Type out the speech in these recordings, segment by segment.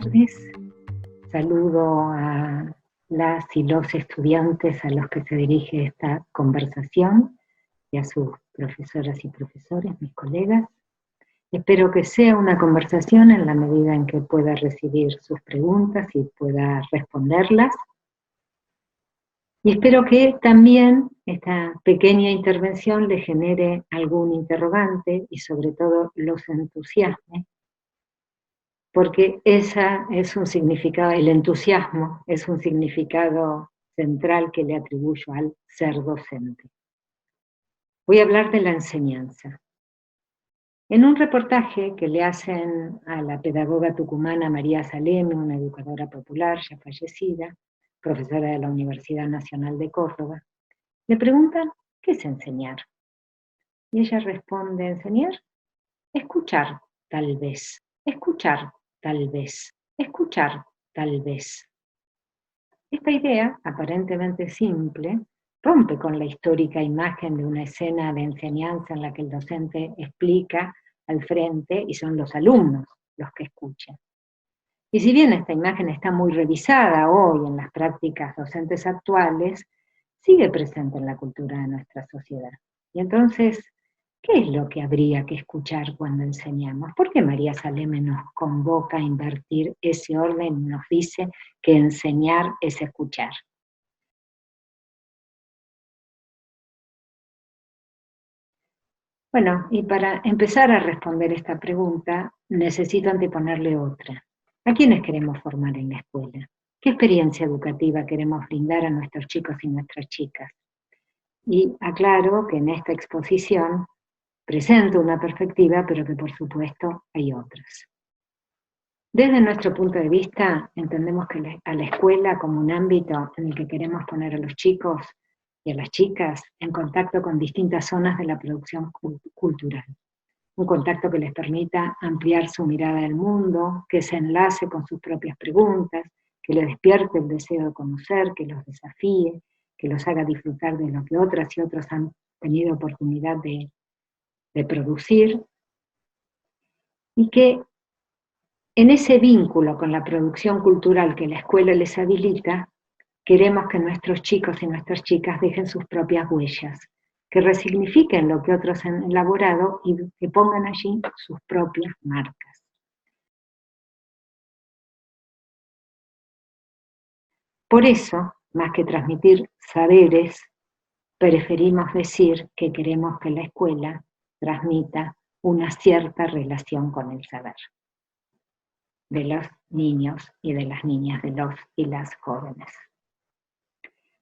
tardes. Saludo a las y los estudiantes a los que se dirige esta conversación y a sus profesoras y profesores, mis colegas. Espero que sea una conversación en la medida en que pueda recibir sus preguntas y pueda responderlas. Y espero que también esta pequeña intervención le genere algún interrogante y sobre todo los entusiasme, porque esa es un significado, el entusiasmo es un significado central que le atribuyo al ser docente. Voy a hablar de la enseñanza. En un reportaje que le hacen a la pedagoga tucumana María Saleme, una educadora popular ya fallecida, profesora de la Universidad Nacional de Córdoba, le preguntan, ¿qué es enseñar? Y ella responde, enseñar, escuchar, tal vez, escuchar, tal vez, escuchar, tal vez. Esta idea, aparentemente simple, rompe con la histórica imagen de una escena de enseñanza en la que el docente explica al frente y son los alumnos los que escuchan. Y si bien esta imagen está muy revisada hoy en las prácticas docentes actuales, sigue presente en la cultura de nuestra sociedad. Y entonces, ¿qué es lo que habría que escuchar cuando enseñamos? ¿Por qué María Saleme nos convoca a invertir ese orden y nos dice que enseñar es escuchar? Bueno, y para empezar a responder esta pregunta, necesito anteponerle otra. ¿A quiénes queremos formar en la escuela? ¿Qué experiencia educativa queremos brindar a nuestros chicos y nuestras chicas? Y aclaro que en esta exposición presento una perspectiva, pero que por supuesto hay otras. Desde nuestro punto de vista, entendemos que a la escuela como un ámbito en el que queremos poner a los chicos y a las chicas en contacto con distintas zonas de la producción cultural. Un contacto que les permita ampliar su mirada del mundo, que se enlace con sus propias preguntas, que les despierte el deseo de conocer, que los desafíe, que los haga disfrutar de lo que otras y otros han tenido oportunidad de producir, y que en ese vínculo con la producción cultural que la escuela les habilita, queremos que nuestros chicos y nuestras chicas dejen sus propias huellas, que resignifiquen lo que otros han elaborado y que pongan allí sus propias marcas. Por eso, más que transmitir saberes, preferimos decir que queremos que la escuela transmita una cierta relación con el saber de los niños y de las niñas, de los y las jóvenes.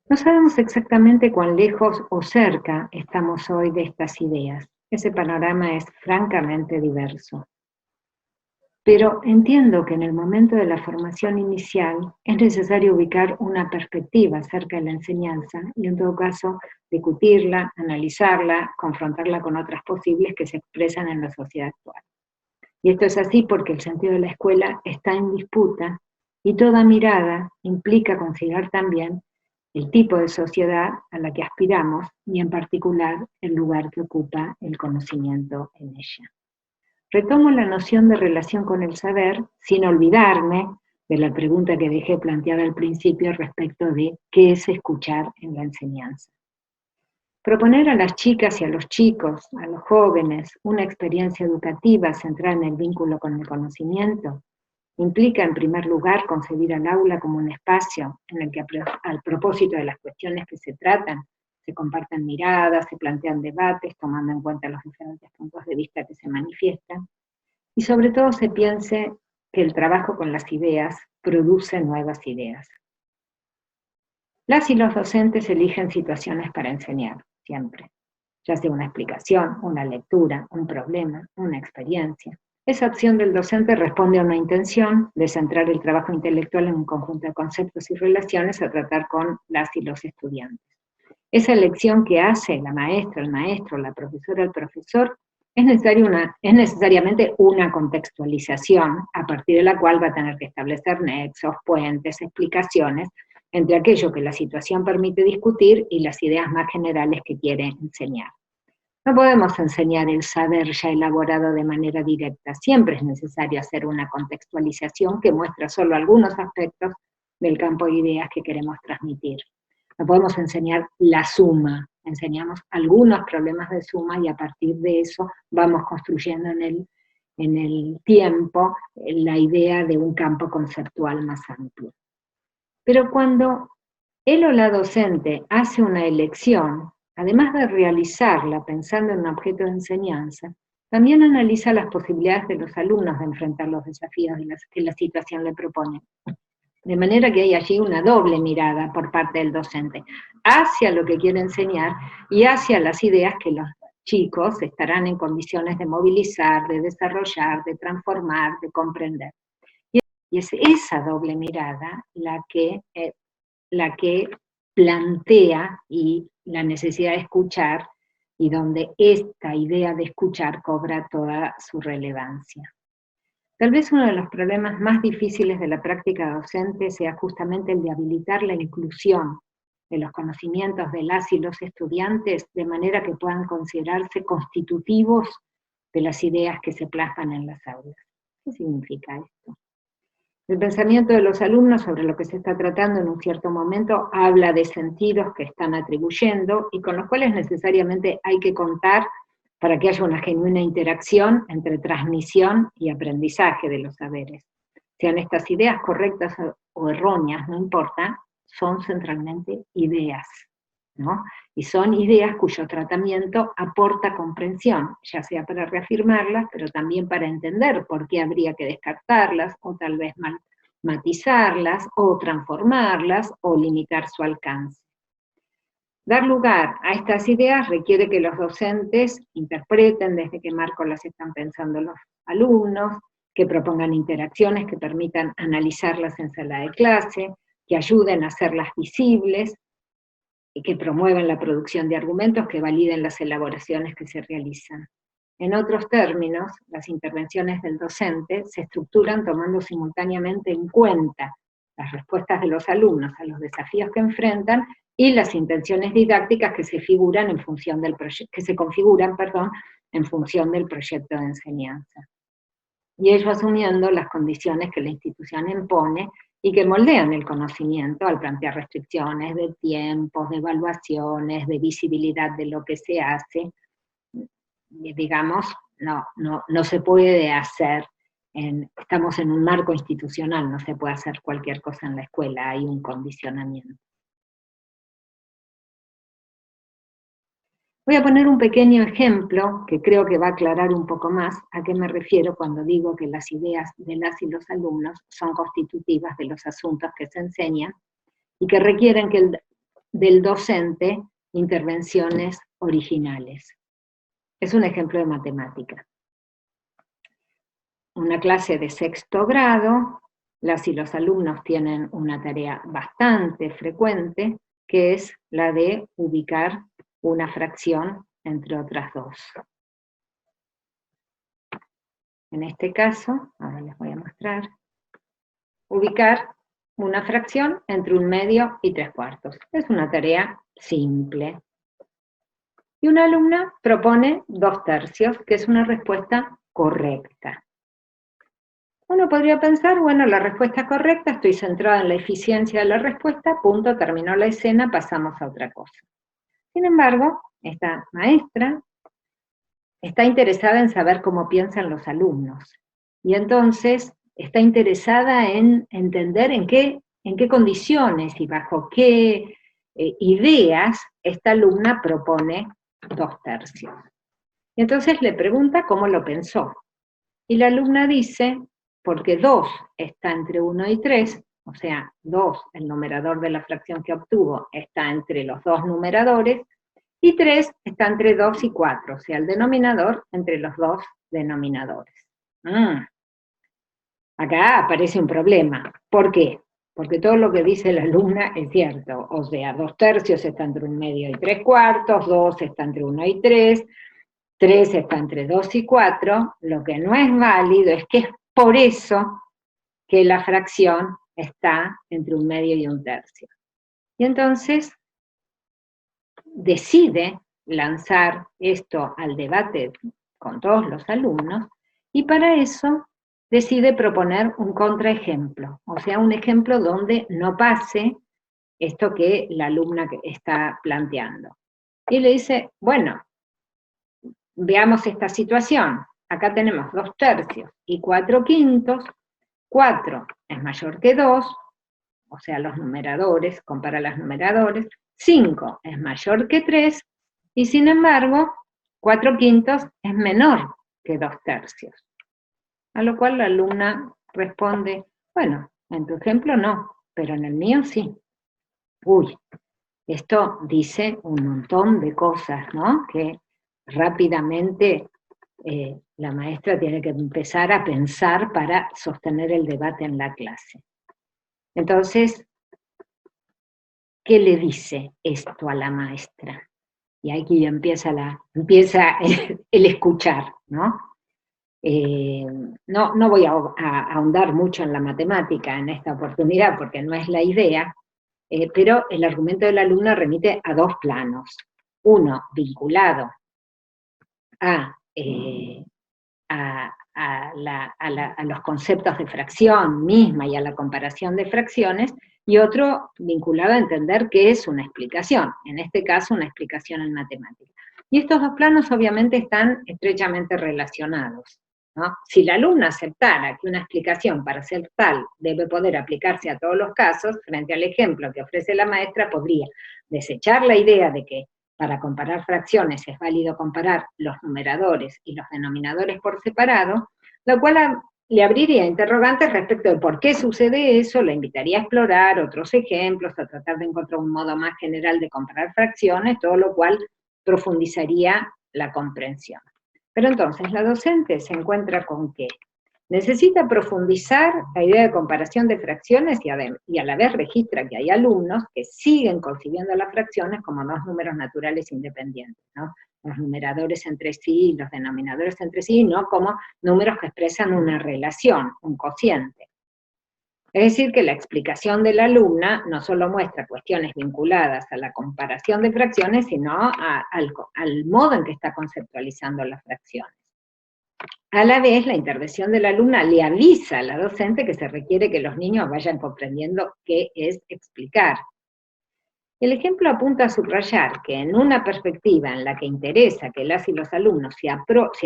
No sabemos exactamente cuán lejos o cerca estamos hoy de estas ideas. Ese panorama es francamente diverso. Pero entiendo que en el momento de la formación inicial es necesario ubicar una perspectiva acerca de la enseñanza y en todo caso discutirla, analizarla, confrontarla con otras posibles que se expresan en la sociedad actual. Y esto es así porque el sentido de la escuela está en disputa y toda mirada implica considerar también el tipo de sociedad a la que aspiramos y en particular el lugar que ocupa el conocimiento en ella. Retomo la noción de relación con el saber sin olvidarme de la pregunta que dejé planteada al principio respecto de qué es escuchar en la enseñanza. Proponer a las chicas y a los chicos, a los jóvenes, una experiencia educativa centrada en el vínculo con el conocimiento, implica en primer lugar concebir al aula como un espacio en el que al propósito de las cuestiones que se tratan, se comparten miradas, se plantean debates, tomando en cuenta los diferentes puntos de vista que se manifiestan, y sobre todo se piense que el trabajo con las ideas produce nuevas ideas. Las y los docentes eligen situaciones para enseñar, siempre, ya sea una explicación, una lectura, un problema, una experiencia. Esa acción del docente responde a una intención de centrar el trabajo intelectual en un conjunto de conceptos y relaciones a tratar con las y los estudiantes. Esa elección que hace la maestra, el maestro, la profesora, el profesor, es necesariamente una contextualización a partir de la cual va a tener que establecer nexos, puentes, explicaciones entre aquello que la situación permite discutir y las ideas más generales que quiere enseñar. No podemos enseñar el saber ya elaborado de manera directa. Siempre es necesario hacer una contextualización que muestra solo algunos aspectos del campo de ideas que queremos transmitir. No podemos enseñar la suma, enseñamos algunos problemas de suma y a partir de eso vamos construyendo en el tiempo la idea de un campo conceptual más amplio. Pero cuando él o la docente hace una elección, además de realizarla pensando en un objeto de enseñanza, también analiza las posibilidades de los alumnos de enfrentar los desafíos que la situación le propone. De manera que hay allí una doble mirada por parte del docente, hacia lo que quiere enseñar y hacia las ideas que los chicos estarán en condiciones de movilizar, de desarrollar, de transformar, de comprender. Y es esa doble mirada la que plantea y la necesidad de escuchar, y donde esta idea de escuchar cobra toda su relevancia. Tal vez uno de los problemas más difíciles de la práctica docente sea justamente el de habilitar la inclusión de los conocimientos de las y los estudiantes de manera que puedan considerarse constitutivos de las ideas que se plasman en las aulas. ¿Qué significa esto? El pensamiento de los alumnos sobre lo que se está tratando en un cierto momento habla de sentidos que están atribuyendo y con los cuales necesariamente hay que contar para que haya una genuina interacción entre transmisión y aprendizaje de los saberes. Sean estas ideas correctas o erróneas, no importa, son centralmente ideas, ¿no? Y son ideas cuyo tratamiento aporta comprensión, ya sea para reafirmarlas, pero también para entender por qué habría que descartarlas, o tal vez matizarlas, o transformarlas, o limitar su alcance. Dar lugar a estas ideas requiere que los docentes interpreten desde qué marco las están pensando los alumnos, que propongan interacciones que permitan analizarlas en sala de clase, que ayuden a hacerlas visibles, y que promuevan la producción de argumentos que validen las elaboraciones que se realizan. En otros términos, las intervenciones del docente se estructuran tomando simultáneamente en cuenta las respuestas de los alumnos a los desafíos que enfrentan y las intenciones didácticas que se configuran, en función del proyecto de enseñanza. Y ello asumiendo las condiciones que la institución impone y que moldean el conocimiento al plantear restricciones de tiempos, de evaluaciones, de visibilidad de lo que se hace. Digamos, no se puede hacer, estamos en un marco institucional, no se puede hacer cualquier cosa en la escuela, hay un condicionamiento. Voy a poner un pequeño ejemplo que creo que va a aclarar un poco más a qué me refiero cuando digo que las ideas de las y los alumnos son constitutivas de los asuntos que se enseñan y que requieren del docente intervenciones originales. Es un ejemplo de matemática. Una clase de 6º grado, las y los alumnos tienen una tarea bastante frecuente, que es la de ubicar una fracción entre otras dos. En este caso, ahora les voy a mostrar, ubicar una fracción entre 1/2 y 3/4. Es una tarea simple. Y una alumna propone 2/3, que es una respuesta correcta. Uno podría pensar, bueno, la respuesta correcta, estoy centrada en la eficiencia de la respuesta, punto, terminó la escena, pasamos a otra cosa. Sin embargo, esta maestra está interesada en saber cómo piensan los alumnos. Y entonces está interesada en entender en qué condiciones y bajo qué ideas esta alumna propone 2/3. Y entonces le pregunta cómo lo pensó. Y la alumna dice, porque 2 está entre 1 y 3, o sea, 2, el numerador de la fracción que obtuvo, está entre los dos numeradores, y 3 está entre 2 y 4, o sea, el denominador entre los dos denominadores. Acá aparece un problema. ¿Por qué? Porque todo lo que dice la alumna es cierto. O sea, 2/3 está entre 1/2 y 3/4, 2 está entre 1 y 3, 3 está entre 2 y 4. Lo que no es válido es que es por eso que la fracción está entre 1/2 y 1/3. Y entonces decide lanzar esto al debate con todos los alumnos, y para eso decide proponer un contraejemplo, o sea, un ejemplo donde no pase esto que la alumna está planteando. Y le dice, bueno, veamos esta situación. Acá tenemos 2/3 y 4/5. 4 es mayor que 2, o sea, los numeradores, compara los numeradores. 5 es mayor que 3, y sin embargo, 4/5 es menor que 2/3. A lo cual la alumna responde, bueno, en tu ejemplo no, pero en el mío sí. Uy, esto dice un montón de cosas, ¿no? Que rápidamente la maestra tiene que empezar a pensar para sostener el debate en la clase. Entonces, ¿qué le dice esto a la maestra? Y aquí empieza el escuchar, ¿no? No voy a ahondar mucho en la matemática en esta oportunidad porque no es la idea, pero el argumento del alumno remite a dos planos. Uno, vinculado a los conceptos de fracción misma y a la comparación de fracciones, y otro vinculado a entender qué es una explicación, en este caso una explicación en matemática. Y estos dos planos obviamente están estrechamente relacionados, ¿no? Si la alumna aceptara que una explicación para ser tal debe poder aplicarse a todos los casos, frente al ejemplo que ofrece la maestra, podría desechar la idea de que para comparar fracciones es válido comparar los numeradores y los denominadores por separado, lo cual le abriría interrogantes respecto de por qué sucede eso, le invitaría a explorar otros ejemplos, a tratar de encontrar un modo más general de comparar fracciones, todo lo cual profundizaría la comprensión. Pero entonces la docente se encuentra con que necesita profundizar la idea de comparación de fracciones y a la vez registra que hay alumnos que siguen concibiendo las fracciones como dos números naturales independientes, ¿no? Los numeradores entre sí y los denominadores entre sí, no como números que expresan una relación, un cociente. Es decir, que la explicación de la alumna no solo muestra cuestiones vinculadas a la comparación de fracciones, sino al modo en que está conceptualizando las fracciones. A la vez, la intervención de la alumna le avisa a la docente que se requiere que los niños vayan comprendiendo qué es explicar. El ejemplo apunta a subrayar que en una perspectiva en la que interesa que las y los alumnos se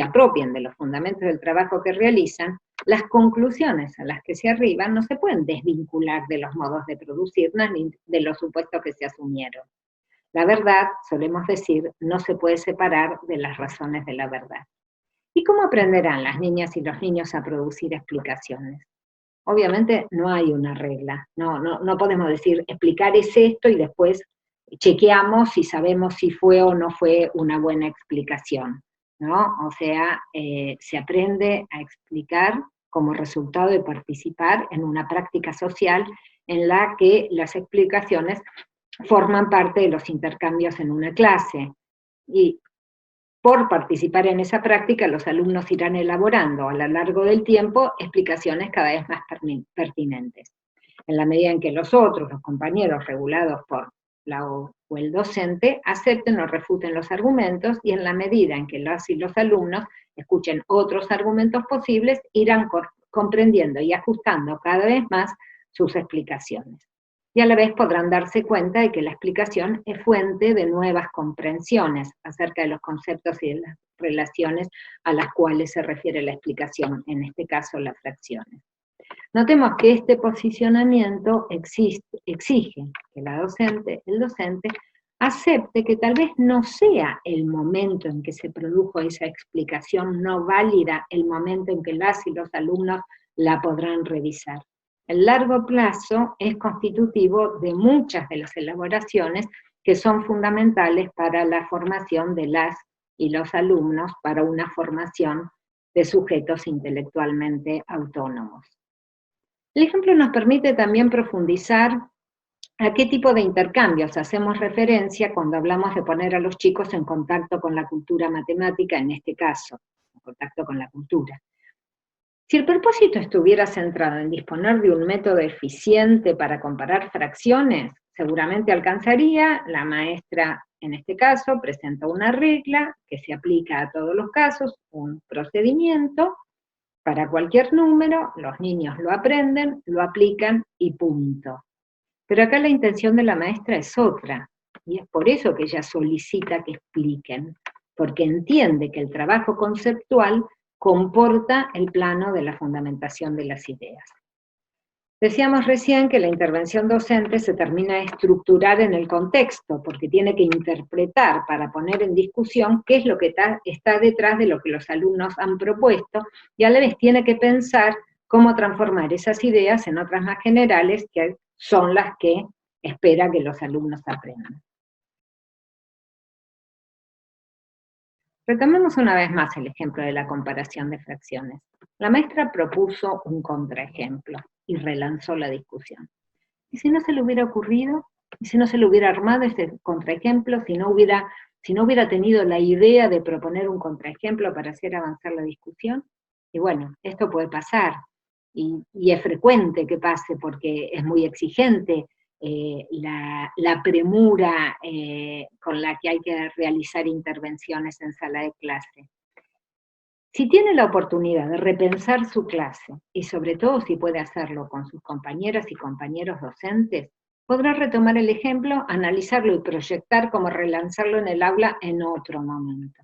apropien de los fundamentos del trabajo que realizan, las conclusiones a las que se arriban no se pueden desvincular de los modos de producirlas ni de los supuestos que se asumieron. La verdad, solemos decir, no se puede separar de las razones de la verdad. ¿Y cómo aprenderán las niñas y los niños a producir explicaciones? Obviamente no hay una regla, no podemos decir explicar es esto y después chequeamos si sabemos si fue o no fue una buena explicación, ¿no? O sea, se aprende a explicar como resultado de participar en una práctica social en la que las explicaciones forman parte de los intercambios en una clase. Y por participar en esa práctica, los alumnos irán elaborando a lo largo del tiempo explicaciones cada vez más pertinentes. En la medida en que los compañeros regulados por la o el docente, acepten o refuten los argumentos, y en la medida en que las y los alumnos escuchen otros argumentos posibles, irán comprendiendo y ajustando cada vez más sus explicaciones. Y a la vez podrán darse cuenta de que la explicación es fuente de nuevas comprensiones acerca de los conceptos y de las relaciones a las cuales se refiere la explicación, en este caso las fracciones. Notemos que este posicionamiento exige que el docente, acepte que tal vez no sea el momento en que se produjo esa explicación no válida, el momento en que las y los alumnos la podrán revisar. El largo plazo es constitutivo de muchas de las elaboraciones que son fundamentales para la formación de las y los alumnos, para una formación de sujetos intelectualmente autónomos. El ejemplo nos permite también profundizar a qué tipo de intercambios hacemos referencia cuando hablamos de poner a los chicos en contacto con la cultura matemática, en este caso, en contacto con la cultura. Si el propósito estuviera centrado en disponer de un método eficiente para comparar fracciones, seguramente alcanzaría, la maestra en este caso presenta una regla que se aplica a todos los casos, un procedimiento para cualquier número, los niños lo aprenden, lo aplican y punto. Pero acá la intención de la maestra es otra, y es por eso que ella solicita que expliquen, porque entiende que el trabajo conceptual comporta el plano de la fundamentación de las ideas. Decíamos recién que la intervención docente se termina de estructurar en el contexto, porque tiene que interpretar para poner en discusión qué es lo que está detrás de lo que los alumnos han propuesto, y a la vez tiene que pensar cómo transformar esas ideas en otras más generales, que son las que espera que los alumnos aprendan. Retomemos una vez más el ejemplo de la comparación de fracciones. La maestra propuso un contraejemplo y relanzó la discusión. ¿Y si no se le hubiera ocurrido? ¿Y si no se le hubiera armado este contraejemplo? ¿Si no hubiera tenido la idea de proponer un contraejemplo para hacer avanzar la discusión? Y bueno, esto puede pasar, y es frecuente que pase porque es muy exigente la premura con la que hay que realizar intervenciones en sala de clase. Si tiene la oportunidad de repensar su clase, y sobre todo si puede hacerlo con sus compañeras y compañeros docentes, podrá retomar el ejemplo, analizarlo y proyectar cómo relanzarlo en el aula en otro momento.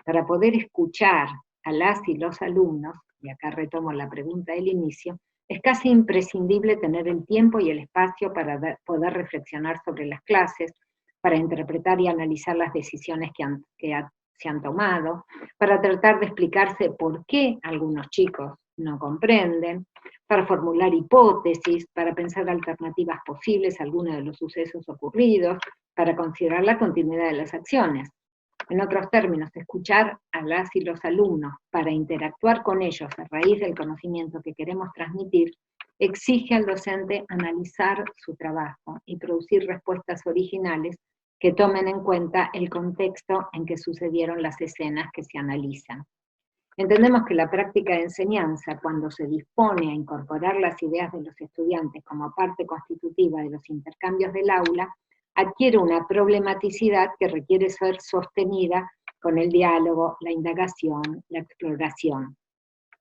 Para poder escuchar a las y los alumnos, y acá retomo la pregunta del inicio, es casi imprescindible tener el tiempo y el espacio para poder reflexionar sobre las clases, para interpretar y analizar las decisiones que se han tomado, para tratar de explicarse por qué algunos chicos no comprenden, para formular hipótesis, para pensar alternativas posibles a algunos de los sucesos ocurridos, para considerar la continuidad de las acciones. En otros términos, escuchar a las y los alumnos para interactuar con ellos a raíz del conocimiento que queremos transmitir, exige al docente analizar su trabajo y producir respuestas originales que tomen en cuenta el contexto en que sucedieron las escenas que se analizan. Entendemos que la práctica de enseñanza, cuando se dispone a incorporar las ideas de los estudiantes como parte constitutiva de los intercambios del aula, adquiere una problematicidad que requiere ser sostenida con el diálogo, la indagación, la exploración.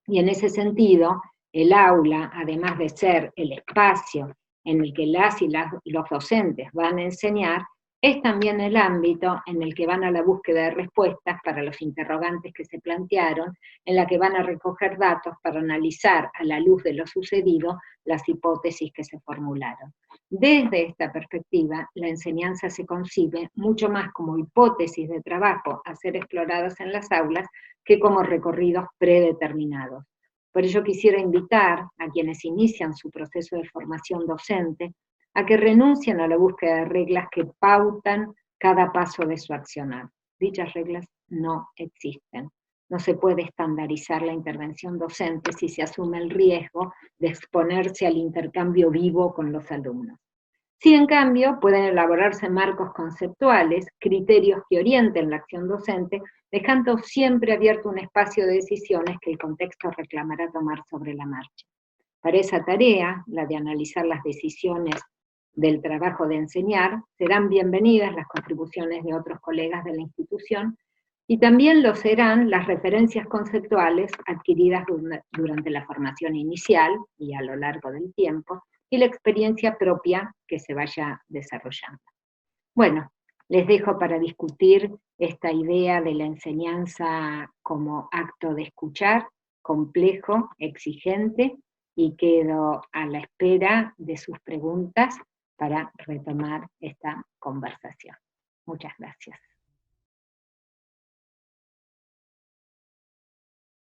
Y en ese sentido, el aula, además de ser el espacio en el que las y los docentes van a enseñar, es también el ámbito en el que van a la búsqueda de respuestas para los interrogantes que se plantearon, en la que van a recoger datos para analizar a la luz de lo sucedido las hipótesis que se formularon. Desde esta perspectiva, la enseñanza se concibe mucho más como hipótesis de trabajo a ser exploradas en las aulas que como recorridos predeterminados. Por ello quisiera invitar a quienes inician su proceso de formación docente a que renuncien a la búsqueda de reglas que pautan cada paso de su accionar. Dichas reglas no existen. No se puede estandarizar la intervención docente si se asume el riesgo de exponerse al intercambio vivo con los alumnos. Sí, en cambio, pueden elaborarse marcos conceptuales, criterios que orienten la acción docente, dejando siempre abierto un espacio de decisiones que el contexto reclamará tomar sobre la marcha. Para esa tarea, la de analizar las decisiones del trabajo de enseñar, serán bienvenidas las contribuciones de otros colegas de la institución, y también lo serán las referencias conceptuales adquiridas durante la formación inicial y a lo largo del tiempo, y la experiencia propia que se vaya desarrollando. Bueno, les dejo para discutir esta idea de la enseñanza como acto de escuchar, complejo, exigente, y quedo a la espera de sus preguntas para retomar esta conversación. Muchas gracias.